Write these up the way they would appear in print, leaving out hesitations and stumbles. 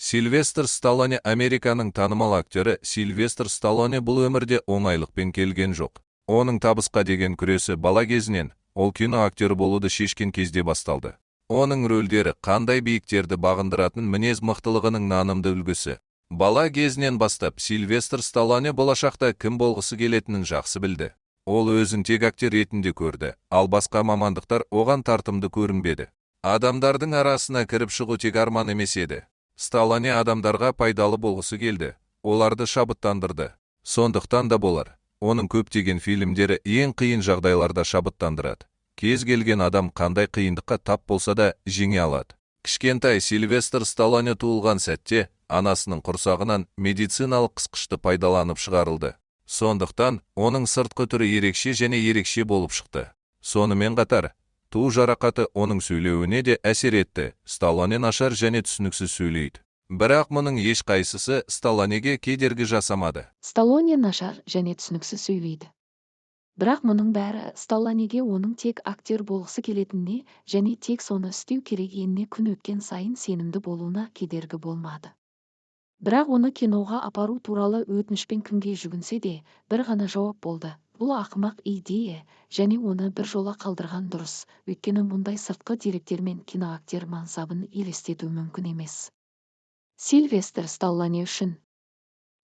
Сильвестр Сталлоне Американың танымал актері. Сильвестр Сталлоне бұл өмірде оңайлықпен келген жоқ. Оның табысқа деген күресі бала кезінен, ол кино актері болуды шешкен кезде басталды. Оның рөлдері қандай биіктерді бағындыратын мінез мықтылығының нанымды үлгісі. Бала кезінен бастап Сильвестр Сталлоне болашақта кім болғысы келетінін жақсы білді. Ол өзін тек актер ретінде көрді, ал басқа мамандықтар оған тартымды көрінбеді. Адамдардың арасына кіріп шығу тек арман емес еді. Сталлоне адамдарға пайдалы болғысы келді, оларды шабыттандырды. Сондықтан да болар, оның көптеген фильмдері ең қиын жағдайларда шабыттандырады. Кез келген адам қандай қиындыққа тап болса да жеңе алады. Кішкентай Сильвестр Сталлоне туылған сәтте анасының құрсағынан медициналық қысқышты пайдаланып шығарылды. Сондықтан оның сыртқы түрі ерекше және ерекше болып шықты. Сонымен қатар, туу жарақаты оның сөйлеуіне де әсер етті. Сталлоне нашар және түсініксіз сөйлейді. Бірақ мұның ешқайсысы Сталлонеге кедергі жасамады. Сталлоне нашар және түсініксіз сөйлейді. Бірақ мұның бәрі Сталлонеге оның тек актер болғысы келетініне және тек соны істеу керек екеніне күн өткен сайын сенімді болуына кедергі болмады. Бірақ оны киноға апару туралы өтінішпен кімге жүгінсе де, бір ғана жауап болды. Бұл ақымақ идея, және оны бір жола қалдырған дұрыс, өйткені мұндай сыртқы деректермен киноактер мансабын елестету мүмкін емес. Сильвестр Сталлоне үшін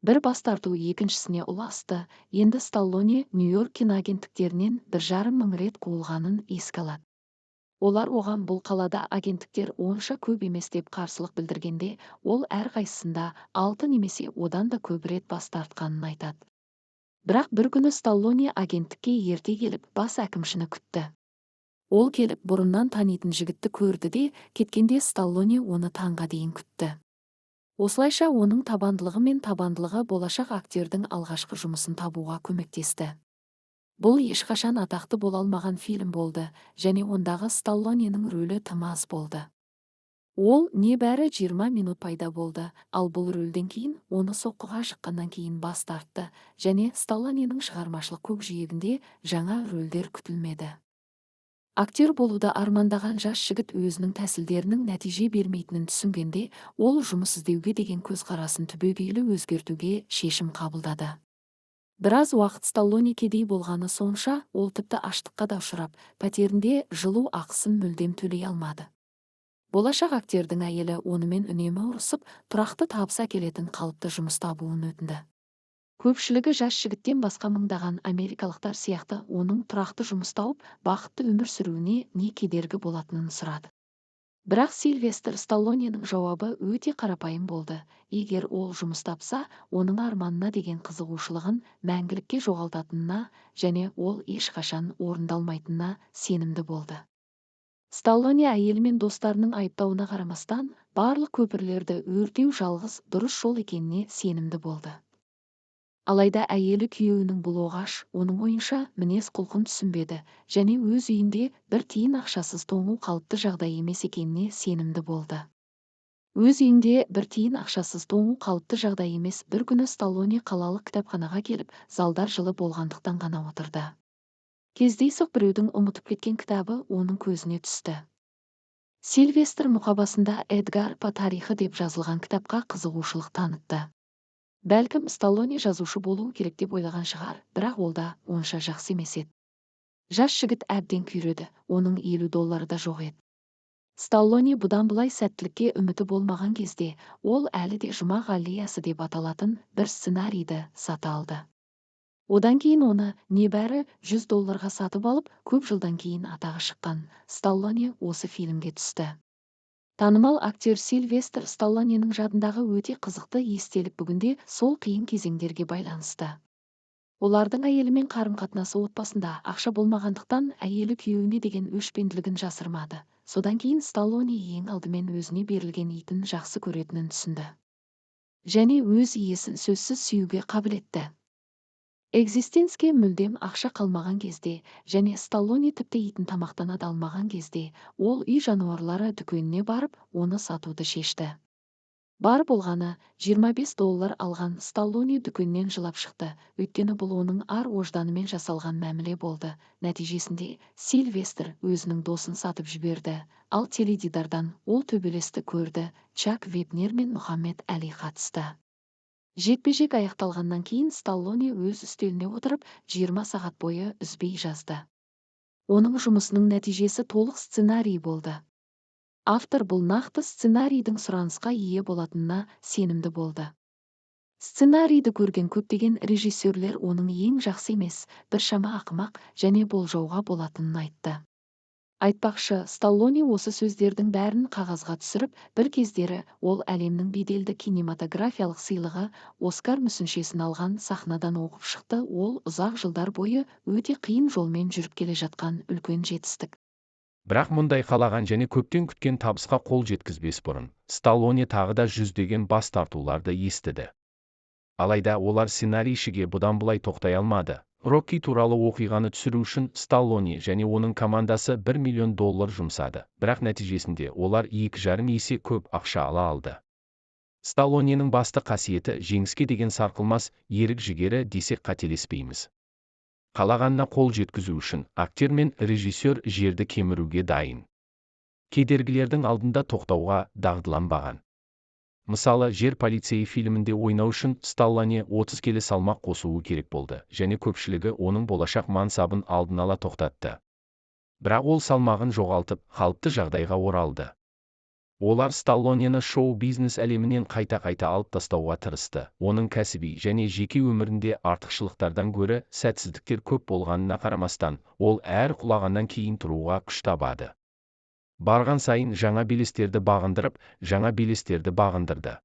бір бас тарту екіншісіне ұласты. Енді Сталлоне Нью-Йорк киноагенттіктерінен 1,5 мың рет қуылғанын еске алады. Олар оған бұл қалада агенттіктер онша көп емес деп қарсылық білдіргенде, ол әрқайсысында 6 немесе одан да көп рет бас тартқанын айтады. Бірақ бір күні Сталлоне агенттікке ерте келіп, бас әкімшіні күтті. Ол келіп, бұрыннан танитын жігітті көрді де, кеткенде Сталлоне оны таңға дейін күтті. Осылайша оның табандылығы мен табандылығы болашақ актердің алғашқы жұмысын табуға көмектесті. Бұл ешқашан атақты бола алмаған фильм болды, және ондағы Сталлоненің рөлі тым аз болды. Ол небәрі 20 минут пайда болды, ал бұл рөлден кейін оны соққыға шыққаннан кейін бас тартты, және Сталлоненің шығармашылық көкжиегінде жаңа рөлдер күтілмеді. Актер болуды армандаған жас жігіт өзінің тәсілдерінің нәтиже бермейтінін түсінгенде, ол жұмыс іздеуге деген көзқарасын түбегейлі өзгертуге шешім қабылдады. Біраз уақыт Сталлоне кедей болғаны сонша, ол тіпті аштыққа да ұшырап, пәтерінде жылу ақысын мүлдем төлей алмады. Болашақ актердің әйелі онымен үнемі ұрысып, тұрақты табыс әкелетін қалыпты жұмыс табуын өтінді. Көпшілігі жас жігіттен басқа мыңдаған америкалықтар сияқты оның тұрақты жұмыс тауып, бақытты өмір сүруіне не кедергі болатынын сұрады. Бірақ Сильвестр Сталлоненің жауабы өте қарапайым болды. Егер ол жұмыс тапса, оның арманына деген қызығушылығын мәңгілікке жоғалтатынына және ол ешқашан орындалмайтынына сенімді болды. Сталлоне әйелі мен достарының айыптауына қарамастан, барлық көпірлерді өртеу жалғыз дұрыс жол екеніне сенімді болды. Алайда әйелі күйеуінің бұл оғаш, оның ойынша мінез құлқын түсінбеді, және өз үйінде бір тиын ақшасыз тоңу қалыпты жағдай емес екеніне сенімді болды. Өз үйінде бір тиын ақшасыз тоңу қалыпты жағдай емес. Бір күні Сталлоне қалалық кітапханаға келіп, залдар жылы болғандықтан ғана отырды. Кездейсоқ біреудің ұмытып кеткен кітабы оның көзіне түсті. Сильвестр мұқабасында Эдгар По тарихы деп жазылған кітапқа қызығушылық танытты. Бәлкім Сталлоне жазушы болуы керек деп ойлаған шығар, бірақ ол да онша жақсы емес еді. Жас жігіт әбден күйреді, оның $50 да жоқ еді. Сталлоне бұдан былай сәттілікке үміті болмаған кезде, ол әлі де жұмақ аллеясы деп аталатын бір сценарийді сатып алды. Одан кейін оны небәрі $100 сатып алып, көп жылдан кейін атағы шыққан Сталлоне осы фильмге түсті. Танымал актер Сильвестр Сталлоненің жадындағы өте қызықты естелік бүгінде сол қиын кезеңдерге байланысты. Олардың әйелімен қарым-қатынасы отбасында ақша болмағандықтан, әйелі күйеуіне деген өшпенділігін жасырмады. Содан кейін Сталлоне ең алдымен өзіне берілген итін жақсы көретінін түсінді. Және өз иесін сөзсіз сүюге қабілетті. Экзистенске мүлдем ақша қалмаған кезде, және Сталлоне тіпті итін тамақтана да алмаған кезде, ол үй жануарлары дүкеніне барып, оны сатуды шешті. Бар болғаны $25 алған Сталлоне дүкеннен жылап шықты, өйткені бұл оның ар-ожданымен жасалған мәміле болды. Нәтижесінде Сильвестр өзінің досын сатып жіберді, ал теледидардан ол төбелесті көрді. Чак Вебнер мен Мұхаммед Әли қатысты. Жекпе-жек аяқталғаннан кейін Сталлоне өз үстеліне отырып 20 сағат бойы үзбей жазды. Оның жұмысының нәтижесі толық сценарий болды. Автор бұл нақты сценарийдің сұранысқа ие болатынына сенімді болды. Сценарийді көрген көптеген режиссерлер оның ең жақсы емес, біршама ақымақ және болжауға болатынын айтты. Айтпақшы, Сталлоне осы сөздердің бәрін қағазға түсіріп, бір кездері ол әлемнің беделді кинематографиялық сыйлығы Оскар мүсіншесін алған сахнадан оқып шықты. Ол ұзақ жылдар бойы өте қиын жолмен жүріп келе жатқан үлкен жетістік. Бірақ мұндай қалаған және көптен күткен табысқа қол жеткізбес бұрын, Сталлоне тағы да жүздеген бас тартуларды естіді. Алайда олар сценарийшіге бұдан бұлай тоқтай алмады. Рокки туралы оқиғаны түсіру үшін Сталлоне және оның командасы $1 миллион жұмсады, бірақ нәтижесінде олар 2,5 есе көп ақша ала алды. Сталлоненің басты қасиеті жеңіске деген сарқылмас ерік-жігері десек қателеспейміз. Қалағанына қол жеткізу үшін актер мен режиссер жерді кеміруге дайын. Кедергілердің алдында тоқтауға дағдыланбаған. Мысалы, Жер полицейі фильмінде ойнау үшін Сталлоне 30 келі салмақ қосуы керек болды, және көпшілігі оның болашақ мансабын алдын ала тоқтатты. Бірақ ол салмағын жоғалтып, қалыпты жағдайға оралды. Олар Сталлонені шоу-бизнес әлемінен қайта-қайта алып тастауға тырысты. Оның кәсіби және жеке өмірінде артықшылықтардан гөрі сәтсіздіктер көп болғанына қарамастан, ол әр құлағаннан кейін тұруға күш табады. Барған сайын жаңа белестерді бағындырып, жаңа белестерді бағындырды.